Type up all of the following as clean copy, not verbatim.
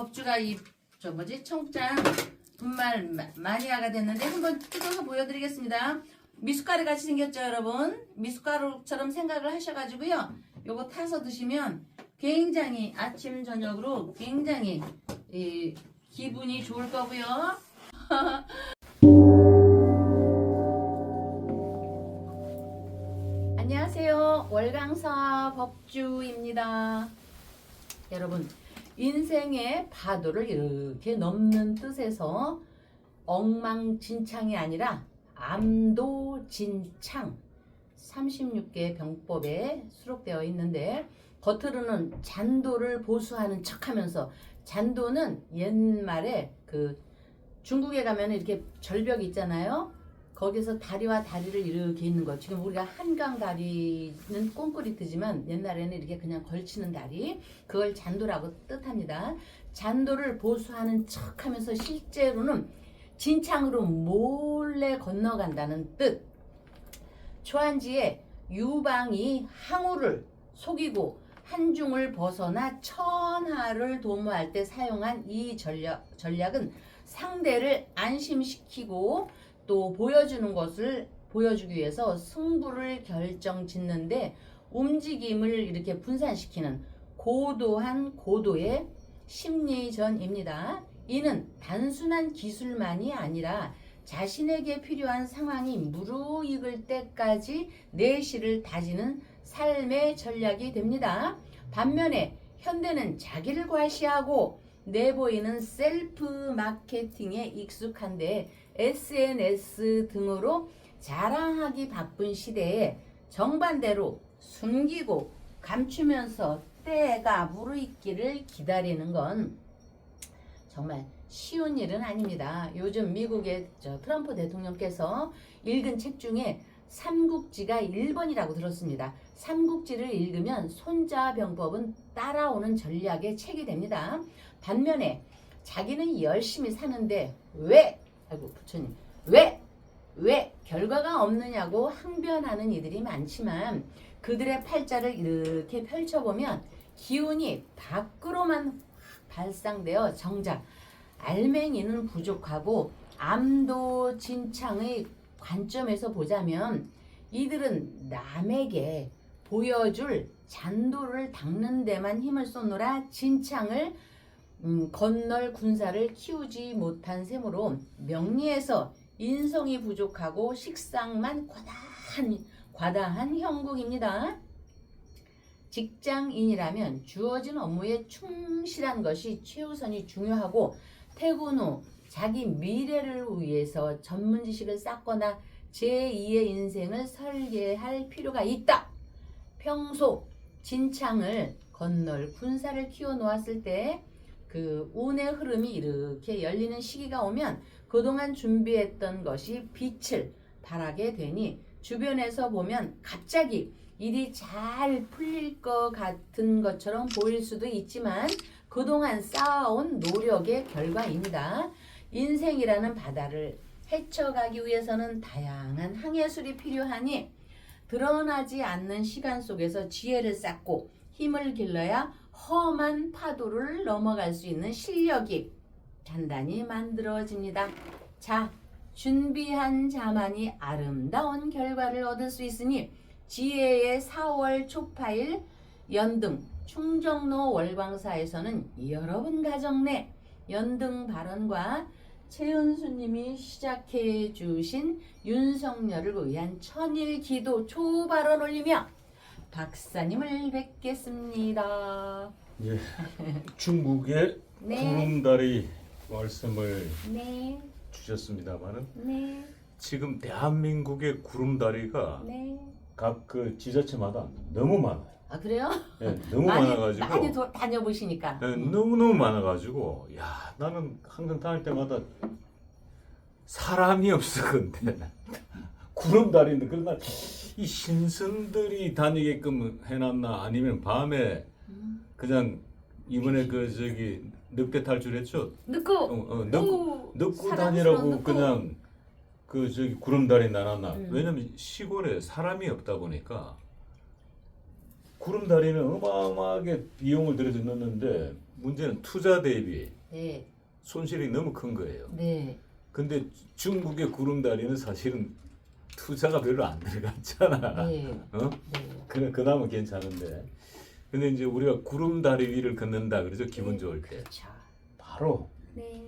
법주가 청국장 분말 마니아가 됐는데 한번 뜯어서 보여드리겠습니다. 미숫가루 같이 생겼죠, 여러분? 미숫가루처럼 생각을 하셔가지고요. 요거 타서 드시면 굉장히 아침 저녁으로 굉장히 기분이 좋을 거고요. 안녕하세요. 월강사 법주입니다. 여러분, 인생의 파도를 이렇게 넘는 뜻에서 엉망진창이 아니라 암도진창 36개 병법에 수록되어 있는데, 겉으로는 잔도를 보수하는 척하면서, 잔도는 옛말에 중국에 가면 이렇게 절벽이 있잖아요. 거기서 다리와 다리를 이렇게 있는 거, 지금 우리가 한강 다리는 콘크리트지만 옛날에는 이렇게 그냥 걸치는 다리, 그걸 잔도라고 뜻합니다. 잔도를 보수하는 척하면서 실제로는 진창으로 몰래 건너간다는 뜻. 초안지에 유방이 항우를 속이고 한중을 벗어나 천하를 도모할 때 사용한 이 전략은 상대를 안심시키고 또 보여주는 것을 보여주기 위해서 승부를 결정짓는데 움직임을 이렇게 분산시키는 고도한 고도의 심리전입니다. 이는 단순한 기술만이 아니라 자신에게 필요한 상황이 무르익을 때까지 내실을 다지는 삶의 전략이 됩니다. 반면에 현대는 자기를 과시하고 내보이는 셀프 마케팅에 익숙한데 SNS 등으로 자랑하기 바쁜 시대에 정반대로 숨기고 감추면서 때가 무르익기를 기다리는 건 정말 쉬운 일은 아닙니다. 요즘 미국의 트럼프 대통령께서 읽은 책 중에 삼국지가 1번이라고 들었습니다. 삼국지를 읽으면 손자병법은 따라오는 전략의 책이 됩니다. 반면에 자기는 열심히 사는데 부처님 왜 결과가 없느냐고 항변하는 이들이 많지만, 그들의 팔자를 이렇게 펼쳐보면 기운이 밖으로만 발상되어 정작 알맹이는 부족하고, 암도진창의 관점에서 보자면 이들은 남에게 보여줄 잔도를 닦는 데만 힘을 쏟느라 진창을 건널 군사를 키우지 못한 셈으로 명리에서 인성이 부족하고 식상만 과다한 형국입니다. 직장인이라면 주어진 업무에 충실한 것이 최우선이 중요하고, 퇴근 후 자기 미래를 위해서 전문 지식을 쌓거나 제2의 인생을 설계할 필요가 있다. 평소 진창을 건널 군사를 키워 놓았을 때 운의 흐름이 이렇게 열리는 시기가 오면 그동안 준비했던 것이 빛을 발하게 되니, 주변에서 보면 갑자기 일이 잘 풀릴 것 같은 것처럼 보일 수도 있지만 그동안 쌓아온 노력의 결과입니다. 인생이라는 바다를 헤쳐가기 위해서는 다양한 항해술이 필요하니, 드러나지 않는 시간 속에서 지혜를 쌓고 힘을 길러야 험한 파도를 넘어갈 수 있는 실력이 단단히 만들어집니다. 자, 준비한 자만이 아름다운 결과를 얻을 수 있으니, 지혜의 4월 초파일 연등 충정로 월광사에서는 여러분 가정 내 연등 발언과 최은수님이 시작해 주신 윤석열을 위한 천일 기도 초발언 올리며 박사님을 뵙겠습니다. 예, 중국의 네. 구름다리 말씀을 네. 주셨습니다만은, 네. 지금 대한민국의 구름다리가 네. 각 지자체마다 너무 많아요. 아, 그래요? 예, 너무 많아가지고 많이 다녀보시니까. 예, 너무너무 많아가지고, 야, 나는 항상 다닐 때마다 사람이 없어. 근데 구름다리인데, 그러나 이 신선들이 다니게끔 해놨나, 아니면 밤에 그냥 이번에 늑대 탈출했죠? 넣고 다니라고 그냥 구름다리 나눴나. 왜냐면 시골에 사람이 없다 보니까 구름다리는 어마어마하게 비용을 들여서 넣는데 문제는 투자 대비 네. 손실이 너무 큰 거예요. 네. 근데 중국의 구름다리는 사실은 투자가 별로 안 들어갔잖아. 네. 어? 네. 그나마 괜찮은데. 근데 이제 우리가 구름다리 위를 걷는다 그러죠. 기분 좋을 때. 그렇죠. 바로 네.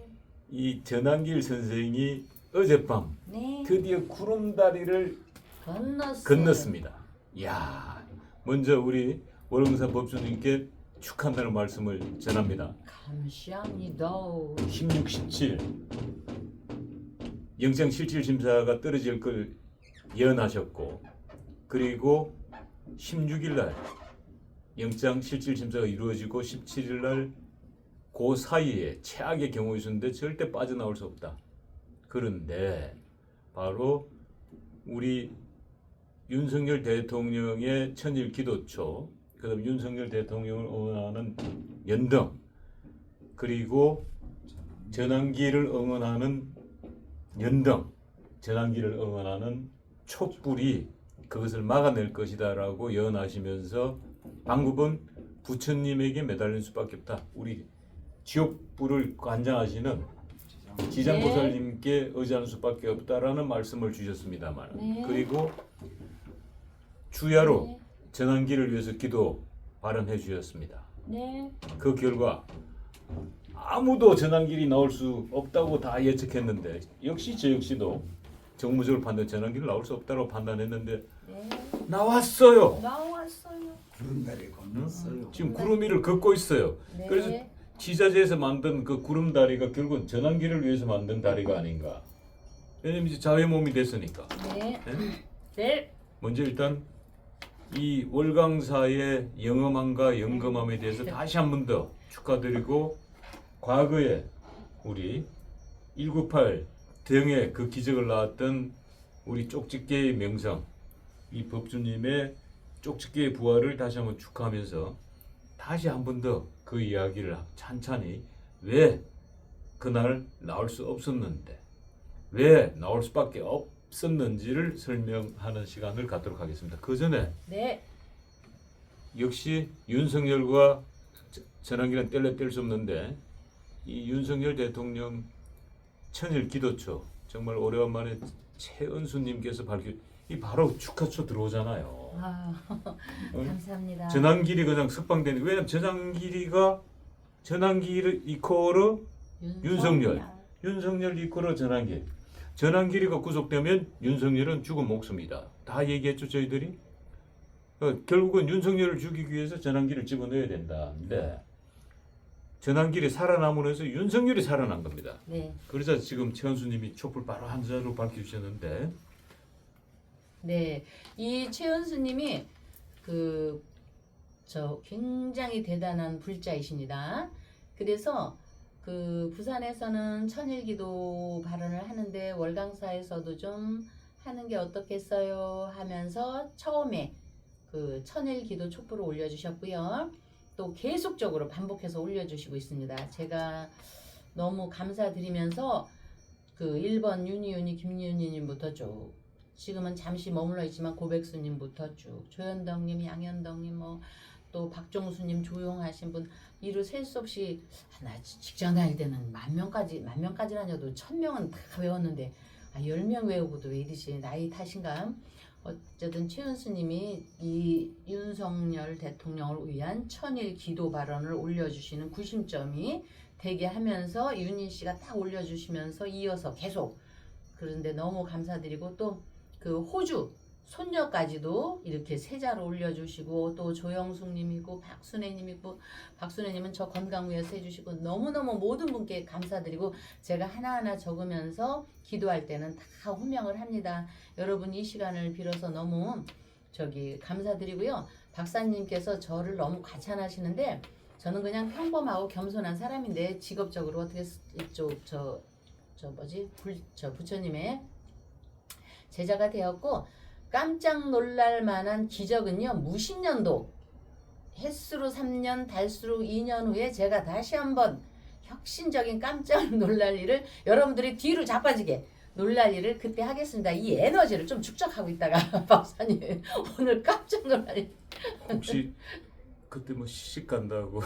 이 전한길 선생이 어젯밤 네. 드디어 구름다리를 건넜습니다. 이야, 먼저 우리 월흥사 법주님께 축하한다는 말씀을 전합니다. 감사합니다. 16, 17 영장 실질 심사가 떨어질 걸 예언하셨고, 그리고 16일 날 영장 실질 심사가 이루어지고 17일 날 그 사이에 최악의 경우의 수인데 절대 빠져나올 수 없다. 그런데 바로 우리 윤석열 대통령의 천일 기도초, 그다음 윤석열 대통령을 응원하는 연등, 그리고 전환기를 응원하는 연등, 전환기를 응원하는 촛불이 그것을 막아낼 것이다라고 예언하시면서 방법은 부처님에게 매달릴 수밖에 없다. 우리 지옥불을 관장하시는 지장보살님께 의지하는 수밖에 없다라는 말씀을 주셨습니다만, 네. 그리고 주야로 네. 전환기를 위해서 기도 발언해 주셨습니다. 네. 그 결과 아무도 전환길이 나올 수 없다고 다 예측했는데, 역시 저 역시도 정무적으로 판단, 전환길이 나올 수 없다고 판단했는데 네. 나왔어요. 나왔어요. 구름다리 건넜어요. 지금 구름 위를 걷고 있어요. 네. 그래서 지자체에서 만든 그 구름다리가 결국은 전환기를 위해서 만든 다리가 아닌가. 왜냐면 이제 자외 몸이 됐으니까. 네. 네? 네. 먼저 일단 이 월강사의 영험함과 영검함에 대해서 다시 한 번 더 축하드리고, 과거에 우리 198 등의 그 기적을 낳았던 우리 쪽집게의 명성, 이 법주님의 쪽집게의 부활을 다시 한번 축하하면서 다시 한 번 더 그 이야기를 찬찬히, 왜 그날 나올 수 없었는데 왜 나올 수밖에 없었는지를 설명하는 시간을 갖도록 하겠습니다. 그 전에 네. 역시 윤석열과 전환기는 뗄래 뗄 수 없는데, 이 윤석열 대통령 천일 기도초, 정말 오래간만에 최은수님께서 이 바로 축하초 들어오잖아요. 아, 감사합니다. 전환길이 그냥 석방되는, 왜냐면 전환길 이코르 윤석열 이코르 전환길, 전환길이가 구속되면 윤석열은 죽은 목숨이다. 다 얘기했죠 저희들이. 결국은 윤석열을 죽이기 위해서 전환길을 집어넣어야 된다. 근데 전환길이 살아남으로 해서 윤석열이 살아난 겁니다. 네. 그러자 지금 최은수님이 촛불 바로 한자로 밝혀주셨는데, 네. 이 최은수님이 굉장히 대단한 불자이십니다. 그래서 부산에서는 천일기도 발언을 하는데 월강사에서도 좀 하는 게 어떻겠어요 하면서 처음에 천일기도 촛불을 올려주셨고요. 또 계속적으로 반복해서 올려주시고 있습니다. 제가 너무 감사드리면서 1번 윤희윤이 김윤희님부터 쭉, 지금은 잠시 머물러 있지만 고백수님부터 쭉, 조현덕님, 양현덕님, 또 박종수님, 조용하신 분, 이루 셀 수 없이, 나 직장 다닐 때는 만 명까지는 아니어도 1000명은 다 외웠는데 10명 외우고도 왜 이러지, 나이 탓인가. 어쨌든 최은수님이 이 윤석열 대통령을 위한 천일 기도 발언을 올려주시는 구심점이 되게 하면서 윤희 씨가 딱 올려주시면서 이어서 계속, 그런데 너무 감사드리고, 또 호주 손녀까지도 이렇게 세자로 올려주시고, 또 조영숙님이고 박순애님이고, 박순애님은 저 건강위해서 해주시고, 너무너무 모든 분께 감사드리고, 제가 하나하나 적으면서 기도할 때는 다 호명을 합니다. 여러분 이 시간을 빌어서 너무 감사드리고요. 박사님께서 저를 너무 과찬하시는데, 저는 그냥 평범하고 겸손한 사람인데 직업적으로 어떻게 부처님의 제자가 되었고, 깜짝 놀랄 만한 기적은요, 무신년도 햇수로 3년 달수로 2년 후에 제가 다시 한번 혁신적인 깜짝 놀랄 일을, 여러분들이 뒤로 자빠지게 놀랄 일을 그때 하겠습니다. 이 에너지를 좀 축적하고 있다가 박사님 오늘 깜짝 놀랄 일. 혹시 그때 뭐 시집 간다고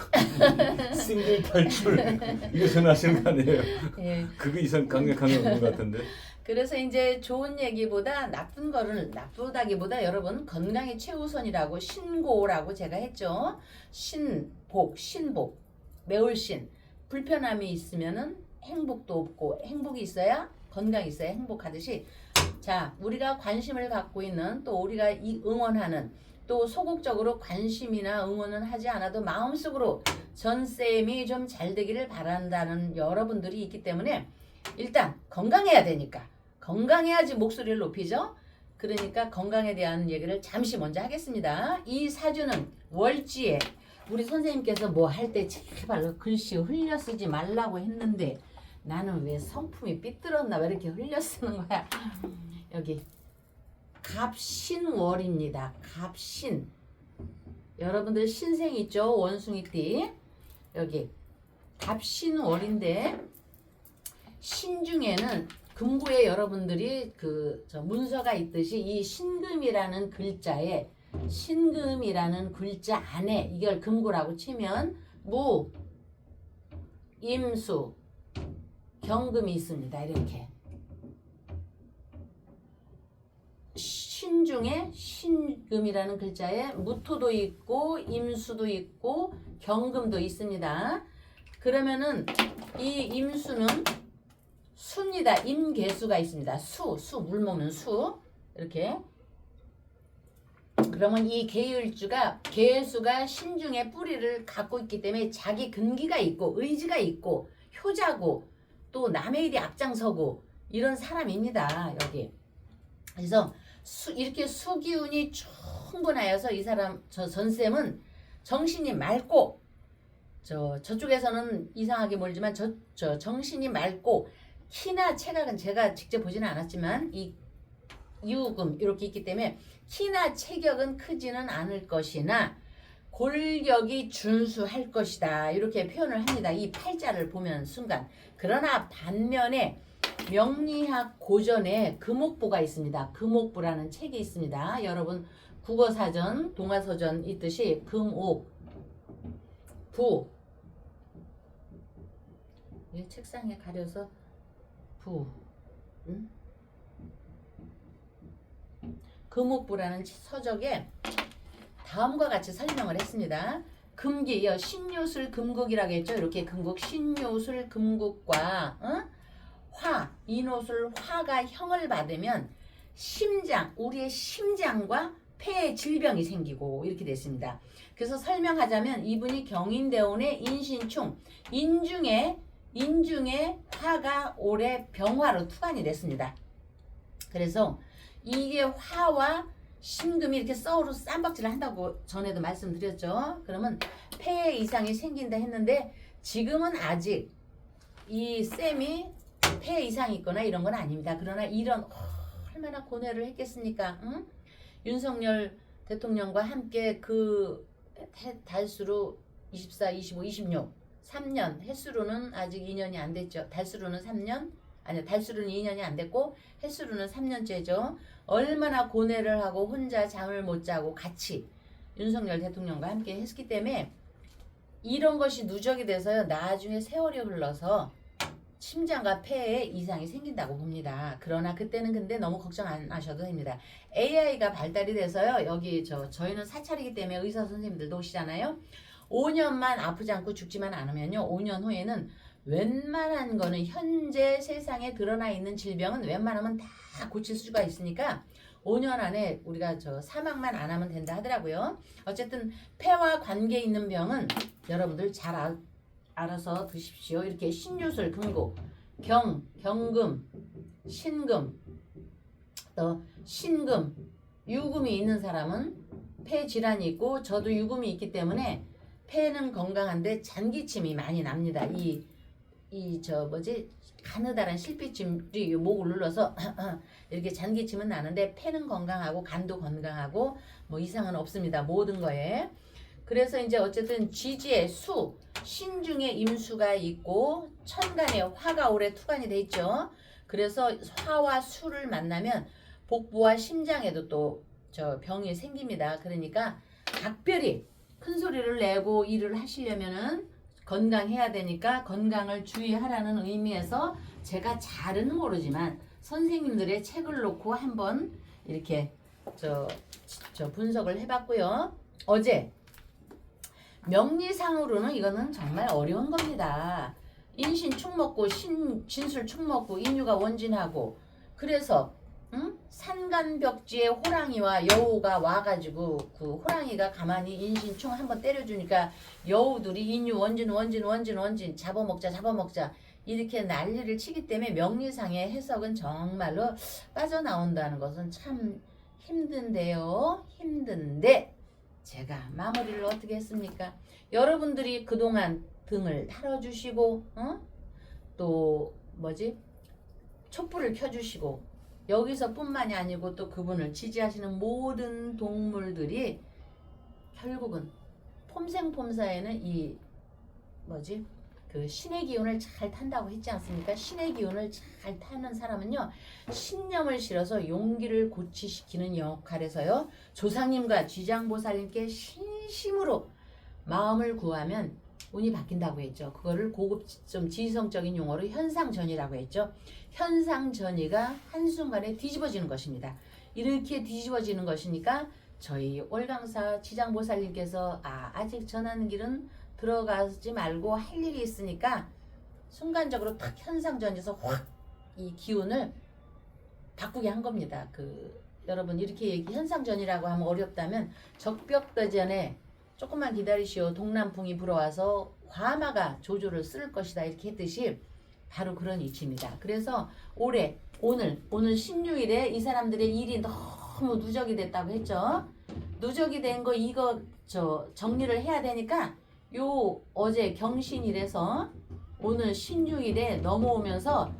싱글 탈출 이거 전하시는 거 아니에요? 예. 그거 이상 강력한 건 없는 것 같은데. 그래서 이제 좋은 얘기보다 나쁜 거를 나쁘다기보다 여러분 건강이 최우선이라고 신고라고 제가 했죠. 신복, 매울신. 불편함이 있으면은 행복도 없고 행복이 있어야 건강이 있어야 행복하듯이 자 우리가 관심을 갖고 있는 또 우리가 응원하는 또 소극적으로 관심이나 응원은 하지 않아도 마음속으로 전쌤이 좀 잘 되기를 바란다는 여러분들이 있기 때문에 일단 건강해야 되니까 건강해야지 목소리를 높이죠. 그러니까 건강에 대한 얘기를 잠시 먼저 하겠습니다. 이 사주는 월지에 우리 선생님께서 뭐 할 때 제발 글씨 흘려 쓰지 말라고 했는데 나는 왜 성품이 삐뚤었나 왜 이렇게 흘려 쓰는 거야. 여기 갑신월입니다. 갑신. 여러분들 신생 있죠? 원숭이띠. 여기 갑신월인데 신중에는 금고에 여러분들이 저 문서가 있듯이 이 신금이라는 글자에 신금이라는 글자 안에 이걸 금고라고 치면 무, 임수, 경금이 있습니다. 이렇게 신중에 신금이라는 글자에 무토도 있고 임수도 있고 경금도 있습니다. 그러면은 이 임수는 수입니다. 임계수가 있습니다. 수 물 먹는 수 이렇게. 그러면 이 계율주가 계수가 신중의 뿌리를 갖고 있기 때문에 자기 근기가 있고 의지가 있고 효자고 또 남의 일이 앞장서고 이런 사람입니다. 여기. 그래서 이렇게 수기운이 충분하여서 이 사람 저 전쌤은 정신이 맑고 저쪽에서는 이상하게 몰지만 저 정신이 맑고 키나 체격은 제가 직접 보지는 않았지만 이 유금 이렇게 있기 때문에 키나 체격은 크지는 않을 것이나 골격이 준수할 것이다 이렇게 표현을 합니다. 이 팔자를 보면 순간. 그러나 반면에 명리학 고전에 금옥부가 있습니다. 금옥부라는 책이 있습니다. 여러분 국어사전, 동화서전 있듯이 금옥, 부 이 책상에 가려서 부 금옥부라는 서적에 다음과 같이 설명을 했습니다. 금기, 신요술 금국이라고 했죠. 이렇게 금국, 신요술 금국과 화, 인호술 화가 형을 받으면 심장, 우리의 심장과 폐에 질병이 생기고 이렇게 됐습니다. 그래서 설명하자면 이분이 경인대운의 인신충, 인중에 화가 올해 병화로 투관이 됐습니다. 그래서 이게 화와 신금이 이렇게 서로 쌈박질을 한다고 전에도 말씀드렸죠. 그러면 폐에 이상이 생긴다 했는데 지금은 아직 이 쌤이 폐에 이상이 있거나 이런 건 아닙니다. 그러나 이런 얼마나 고뇌를 했겠습니까? 응? 윤석열 대통령과 함께 그 달수로 24, 25, 26 3년 햇수로는 아직 2년이 안 됐죠. 달수로는 3년 아니요 달수로는 2년이 안 됐고 햇수로는 3년째죠. 얼마나 고뇌를 하고 혼자 잠을 못 자고 같이 윤석열 대통령과 함께 했기 때문에 이런 것이 누적이 돼서요. 나중에 세월이 흘러서 심장과 폐에 이상이 생긴다고 봅니다. 그러나 그때는 근데 너무 걱정 안 하셔도 됩니다. AI가 발달이 돼서요. 여기 저희는 사찰이기 때문에 의사 선생님들도 오시잖아요. 5년만 아프지 않고 죽지만 않으면요. 5년 후에는 웬만한 거는 현재 세상에 드러나 있는 질병은 웬만하면 다 고칠 수가 있으니까 5년 안에 우리가 사망만 안 하면 된다 하더라고요. 어쨌든 폐와 관계 있는 병은 여러분들 잘 알아서 드십시오. 이렇게 신유술, 금고, 경금, 신금, 또 신금, 유금이 있는 사람은 폐 질환이 있고 저도 유금이 있기 때문에 폐는 건강한데 잔기침이 많이 납니다. 가느다란 실핏줄이 목을 눌러서 이렇게 잔기침은 나는데 폐는 건강하고 간도 건강하고 뭐 이상은 없습니다. 모든 거에. 그래서 이제 어쨌든 지지에 수, 신중에 임수가 있고 천간에 화가 올해 투관이 돼 있죠. 그래서 화와 수를 만나면 복부와 심장에도 또 병이 생깁니다. 그러니까 각별히 큰 소리를 내고 일을 하시려면은 건강해야 되니까 건강을 주의하라는 의미에서 제가 잘은 모르지만 선생님들의 책을 놓고 한번 이렇게 저 분석을 해봤고요. 어제 명리상으로는 이거는 정말 어려운 겁니다. 인신 축 먹고 진술 축 먹고 인유가 원진하고 그래서 산간벽지에 호랑이와 여우가 와가지고 그 호랑이가 가만히 인신충 한번 때려주니까 여우들이 인유 원진 잡아먹자 이렇게 난리를 치기 때문에 명리상의 해석은 정말로 빠져나온다는 것은 참 힘든데 제가 마무리를 어떻게 했습니까? 여러분들이 그동안 등을 달아주시고 또 촛불을 켜주시고 여기서 뿐만이 아니고 또 그분을 지지하시는 모든 동물들이 결국은 폼생폼사에는 그 신의 기운을 잘 탄다고 했지 않습니까? 신의 기운을 잘 타는 사람은요 신념을 실어서 용기를 고취시키는 역할에서요 조상님과 지장보살님께 신심으로 마음을 구하면 운이 바뀐다고 했죠. 그거를 고급 좀 지성적인 용어로 현상전이라고 했죠. 현상전이가 한순간에 뒤집어지는 것입니다. 이렇게 뒤집어지는 것이니까 저희 올강사 지장보살님께서 아직 전하는 길은 들어가지 말고 할 일이 있으니까 순간적으로 탁 현상전에서 확 이 기운을 바꾸게 한 겁니다. 여러분 이렇게 현상전이라고 하면 어렵다면 적벽대전에 조금만 기다리시오. 동남풍이 불어와서 화마가 조조를 쓸 것이다. 이렇게 했듯이 바로 그런 위치입니다. 그래서 오늘 신유일에 이 사람들의 일이 너무 누적이 됐다고 했죠. 누적이 된 거 이거 정리를 해야 되니까 어제 경신일에서 오늘 신유일에 넘어오면서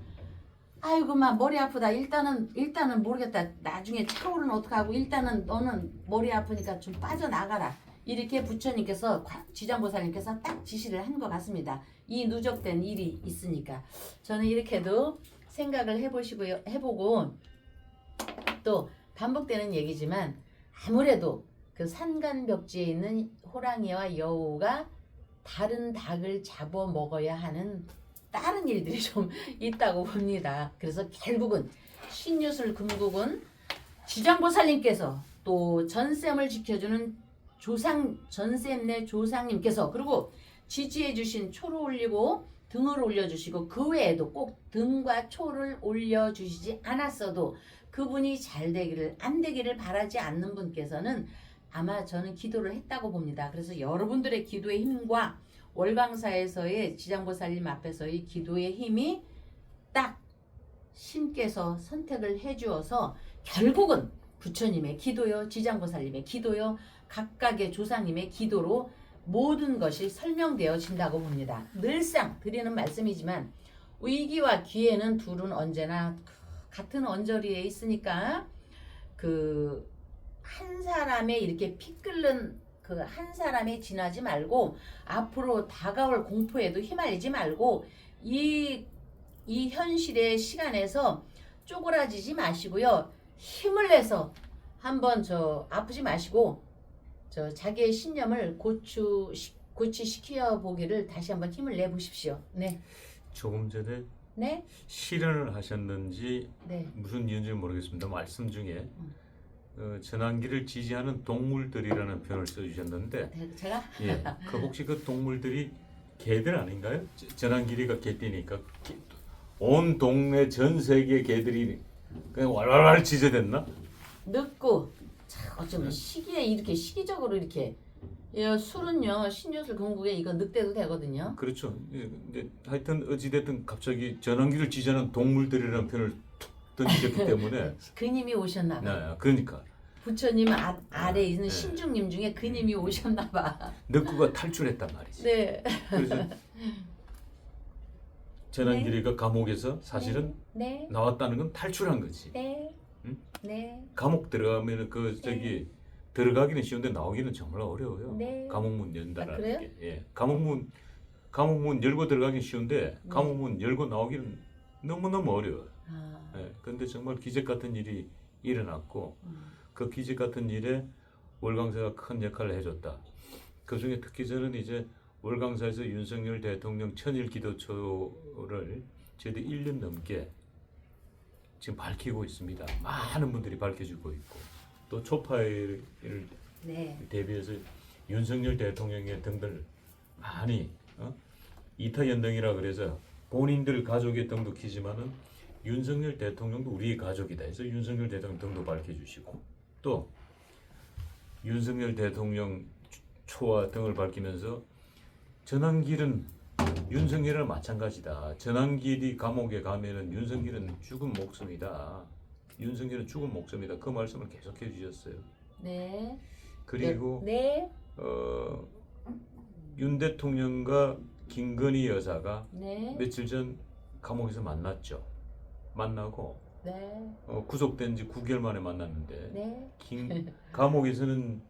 아이고만 머리 아프다. 일단은 모르겠다. 나중에 차오르는 어떡하고 일단은 너는 머리 아프니까 좀 빠져나가라. 이렇게 부처님께서 지장보살님께서 딱 지시를 한 것 같습니다. 이 누적된 일이 있으니까 저는 이렇게도 생각을 해보고 또 반복되는 얘기지만 아무래도 그 산간벽지에 있는 호랑이와 여우가 다른 닭을 잡아 먹어야 하는 다른 일들이 좀 있다고 봅니다. 그래서 결국은 신유술 금국은 지장보살님께서 또 전쌤을 지켜주는 전쌤네 조상님께서 그리고 지지해주신 초를 올리고 등을 올려주시고 그 외에도 꼭 등과 초를 올려주시지 않았어도 그분이 잘 되기를 안 되기를 바라지 않는 분께서는 아마 저는 기도를 했다고 봅니다. 그래서 여러분들의 기도의 힘과 월광사에서의 지장보살님 앞에서의 기도의 힘이 딱 신께서 선택을 해주어서 결국은 부처님의 기도요 지장보살님의 기도요 각각의 조상님의 기도로 모든 것이 설명되어진다고 봅니다. 늘상 드리는 말씀이지만 위기와 기회는 둘은 언제나 같은 언저리에 있으니까 한 사람의 이렇게 피 끓는 한 사람에 지나지 말고 앞으로 다가올 공포에도 휘말리지 말고 이 현실의 시간에서 쪼그라지지 마시고요. 힘을 내서 한번 아프지 마시고 자기의 신념을 고치시켜 보기를 다시 한번 힘을 내 보십시오. 네. 조금 전에 네? 실현을 하셨는지 네. 무슨 이유인지 모르겠습니다. 말씀 중에 전환기를 지지하는 동물들이라는 표현을 써주셨는데 제가? 예, 혹시 그 동물들이 개들 아닌가요? 전환기리가 개띠니까 온 동네 전 세계 개들이 그냥 왈왈왈 지저댔나? 늙고 어쩌면 시기에 이렇게 시기적으로 이렇게 술은요 신유술 금국에 이거 늑대도 되거든요. 그렇죠. 예, 근데 하여튼 어찌됐든 갑자기 전환기를 지지하는 동물들이라는 표현을 툭 던지셨기 때문에 그님이 오셨나 봐. 네, 그러니까 부처님 아래에 있는 네. 신중님 중에 그님이 오셨나 봐. 늑구가 탈출했단 말이지. 네. 그래서 전환기리가 감옥에서 사실은 네. 나왔다는 건 탈출한 거지. 네. 응? 네. 감옥 들어가면 들어가기는 쉬운데 나오기는 정말 어려워요. 네. 감옥문 연다라는 그래요? 게. 예. 감옥문 열고 들어가긴 쉬운데 네. 감옥문 열고 나오기는 너무너무 어려워요. 아. 예. 근데 정말 기적 같은 일이 일어났고 그 기적 같은 일에 월광사가 큰 역할을 해줬다. 그 중에 특히 저는 이제 월강사에서 윤석열 대통령 천일 기도초를 저희들 1년 넘게 지금 밝히고 있습니다. 많은 분들이 밝혀주고 있고 또 초파를 네. 대비해서 윤석열 대통령의 등들 많이 이타연등이라 그래서 본인들 가족의 등도 키지만은 윤석열 대통령도 우리의 가족이다 해서 윤석열 대통령 등도 밝혀주시고 또 윤석열 대통령 초와 등을 밝히면서 전환길은 윤석열이랑 마찬가지다. 전환길이 감옥에 가면은 윤석열은 죽은 목숨이다. 윤석열은 죽은 목숨이다. 그 말씀을 계속해 주셨어요. 네. 그리고 네. 윤 대통령과 김건희 여사가 네. 며칠 전 감옥에서 만났죠. 만나고 네. 구속된 지 9개월 만에 만났는데 네. 감옥에서는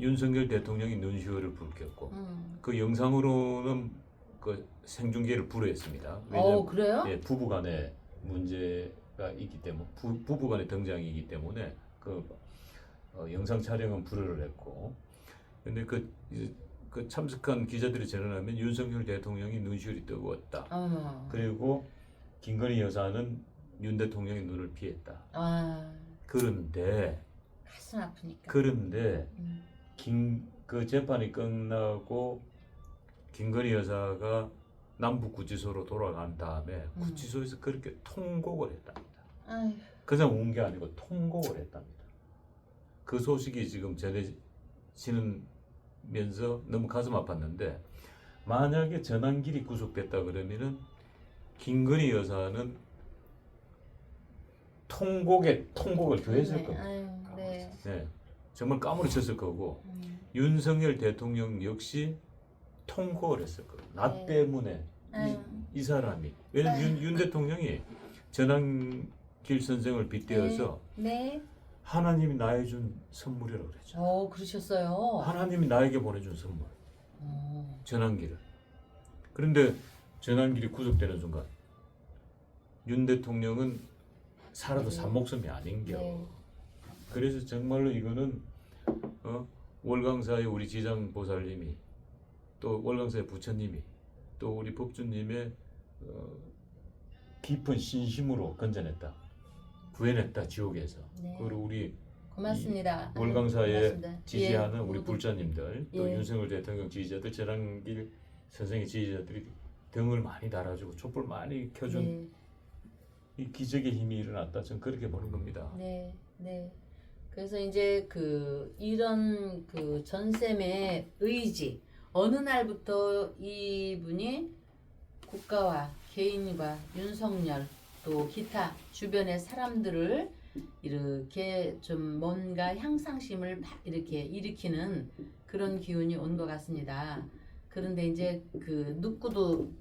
윤석열 대통령이 눈시울을 붉혔고 그 영상으로는 그 생중계를 불허했습니다. 왜냐하면 그래요? 예, 부부간의 문제가 있기 때문에 부부간의 등장이기 때문에 그 영상 촬영은 불허를 했고 근데 그 참석한 기자들이 전언하면 윤석열 대통령이 눈시울이 뜨거웠다. 그리고 김건희 여사는 윤 대통령의 눈을 피했다. 그런데 가슴 아프니까. 그 재판이 끝나고 김건희 여사가 남북구치소로 돌아간 다음에 구치소에서 그렇게 통곡을 했답니다. 아휴. 그냥 운 게 아니고 통곡을 했답니다. 그 소식이 지금 전해지면서 너무 가슴 아팠는데 만약에 전환길이 구속됐다 그러면은 김건희 여사는 통곡을 더 했을 겁니다. 네. 네, 정말 까무러쳤을 거고 윤석열 대통령 역시 통곡을 했을 거예요. 나 네. 때문에 이 사람이 왜냐면 윤 대통령이 전환길 선생을 빗대어서 네. 하나님이 나에 준 선물이라고 그랬죠. 그러셨어요. 하나님이 나에게 보내준 선물. 전환길을. 그런데 전환길이 구속되는 순간 윤 대통령은 살아도 산 목숨이 아닌겨. 네. 그래서 정말로 이거는 월강사의 우리 지장 보살님이 또 월강사의 부처님이 또 우리 법주님의 깊은 신심으로 건져냈다. 구해냈다 지옥에서. 네. 그리고 우리 고맙습니다. 월강사에 고맙습니다. 지지하는 예, 우리 모두. 불자님들 또 예. 윤석열 대통령 지지자들 전환길 선생의 지지자들이 등을 많이 달아주고 촛불 많이 켜준 네. 이 기적의 힘이 일어났다. 저는 그렇게 보는 겁니다. 네. 그래서 이제 이런 전쌤의 의지 어느 날부터 이분이 국가와 개인과 윤석열 또 기타 주변의 사람들을 이렇게 좀 뭔가 향상심을 이렇게 일으키는 그런 기운이 온 것 같습니다. 그런데 이제 눕구도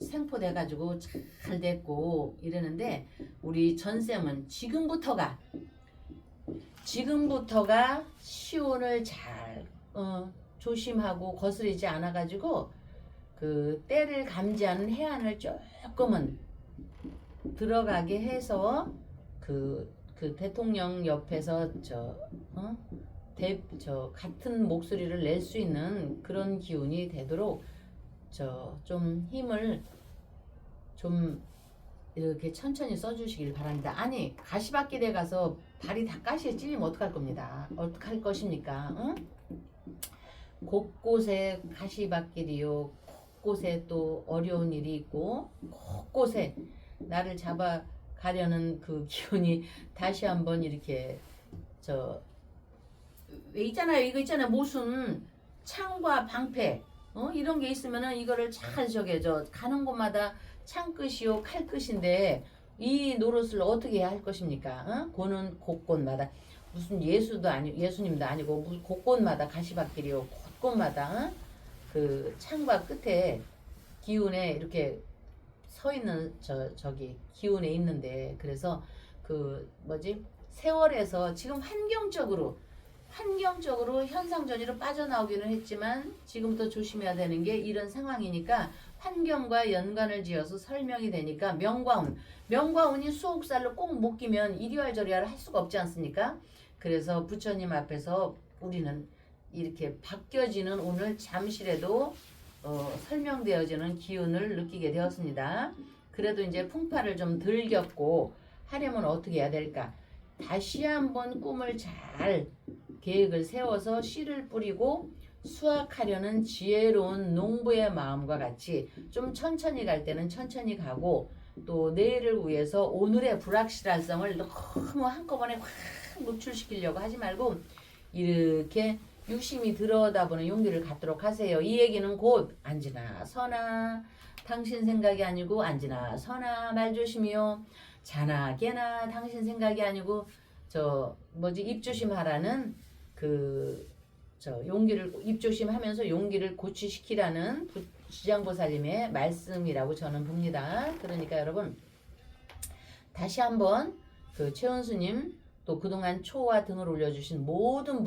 생포돼가지고 잘 됐고 이러는데 우리 전쌤은 지금부터가 시온을 잘 조심하고 거스르지 않아가지고 때를 감지하는 해안을 조금은 들어가게 해서 대통령 옆에서 같은 목소리를 낼 수 있는 그런 기운이 되도록 좀 힘을 좀 이렇게 천천히 써주시길 바랍니다. 아니 가시밭길에 가서 발이 다 가시에 찔리면 어떡할 겁니다. 어떡할 것입니까? 응? 곳곳에 가시밭길이요. 곳곳에 또 어려운 일이 있고 곳곳에 나를 잡아가려는 그 기운이 다시 한번 이렇게 왜 있잖아요. 이거 있잖아요. 모순 창과 방패 이런 게 있으면은 이거를 잘 가는 곳마다 창끝이요 칼끝인데 이 노릇을 어떻게 할 것입니까? 그는 곳곳마다 무슨 예수님도 아니고 곳곳마다 가시밭길이요 곳곳마다 창과 끝에 기운에 이렇게 서 있는 저기 기운에 있는데 그래서 세월에서 지금 환경적으로 현상전이로 빠져나오기는 했지만 지금부터 조심해야 되는 게 이런 상황이니까 환경과 연관을 지어서 설명이 되니까 명과운이 수옥살로 꼭 못 끼면 이리왈저리할 할 수가 없지 않습니까? 그래서 부처님 앞에서 우리는 이렇게 바뀌어지는 오늘 잠시라도 설명되어지는 기운을 느끼게 되었습니다. 그래도 이제 풍파를 좀 덜 겪고 하려면 어떻게 해야 될까? 다시 한번 꿈을 잘 계획을 세워서 씨를 뿌리고 수확하려는 지혜로운 농부의 마음과 같이 좀 천천히 갈 때는 천천히 가고 또 내일을 위해서 오늘의 불확실성을 너무 한꺼번에 확 노출시키려고 하지 말고 이렇게 유심히 들여다보는 용기를 갖도록 하세요. 이 얘기는 곧 안지나 서나 당신 생각이 아니고 안지나 서나 말조심이요 자나 깨나 당신 생각이 아니고 입조심하라는 용기를 입조심하면서 용기를 고취시키라는 지장보살님의 말씀이라고 저는 봅니다. 그러니까 여러분 다시 한번 최은수님 또 그동안 초와 등을 올려주신 모든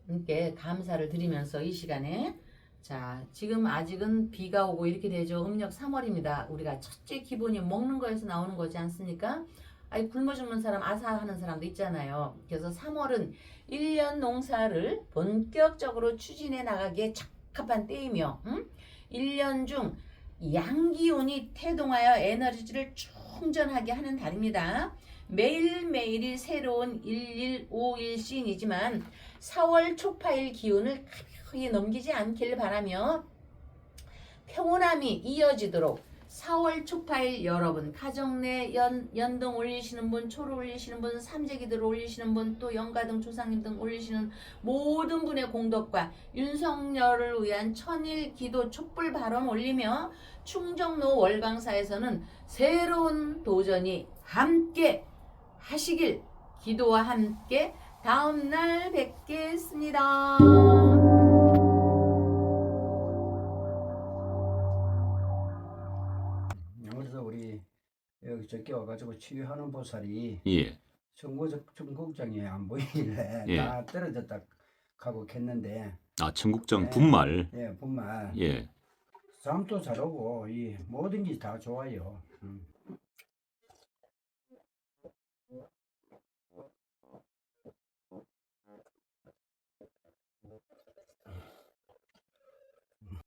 분께 감사를 드리면서 이 시간에 자 지금 아직은 비가 오고 이렇게 되죠. 음력 3월입니다. 우리가 첫째 기본이 먹는 거에서 나오는 거지 않습니까? 아니 굶어 죽는 사람 아사하는 사람도 있잖아요. 그래서 3월은 1년 농사를 본격적으로 추진해 나가기에 적합한 때이며 1년 중 양기운이 태동하여 에너지를 충전하게 하는 달입니다. 매일매일이 새로운 1151 시인이지만 4월 초파일 기운을 가볍게 넘기지 않길 바라며 평온함이 이어지도록 4월 초파일 여러분 가정 내 연등 올리시는 분, 초를 올리시는 분, 삼재기들 올리시는 분, 또 영가등 조상님 등 올리시는 모든 분의 공덕과 윤석열을 위한 천일 기도 촛불 발언 올리며 충정로 월광사에서는 새로운 도전이 함께 하시길 기도와 함께 다음날 뵙겠습니다. 그래서 우리 여기 저기 와가지고 치유하는 보살이 예. 청국장에 안 보이길래 예. 다 떨어졌다 가고 했는데 청국장 네. 분말. 분말 예. 잠도 잘 오고 이 모든 게 다 좋아요.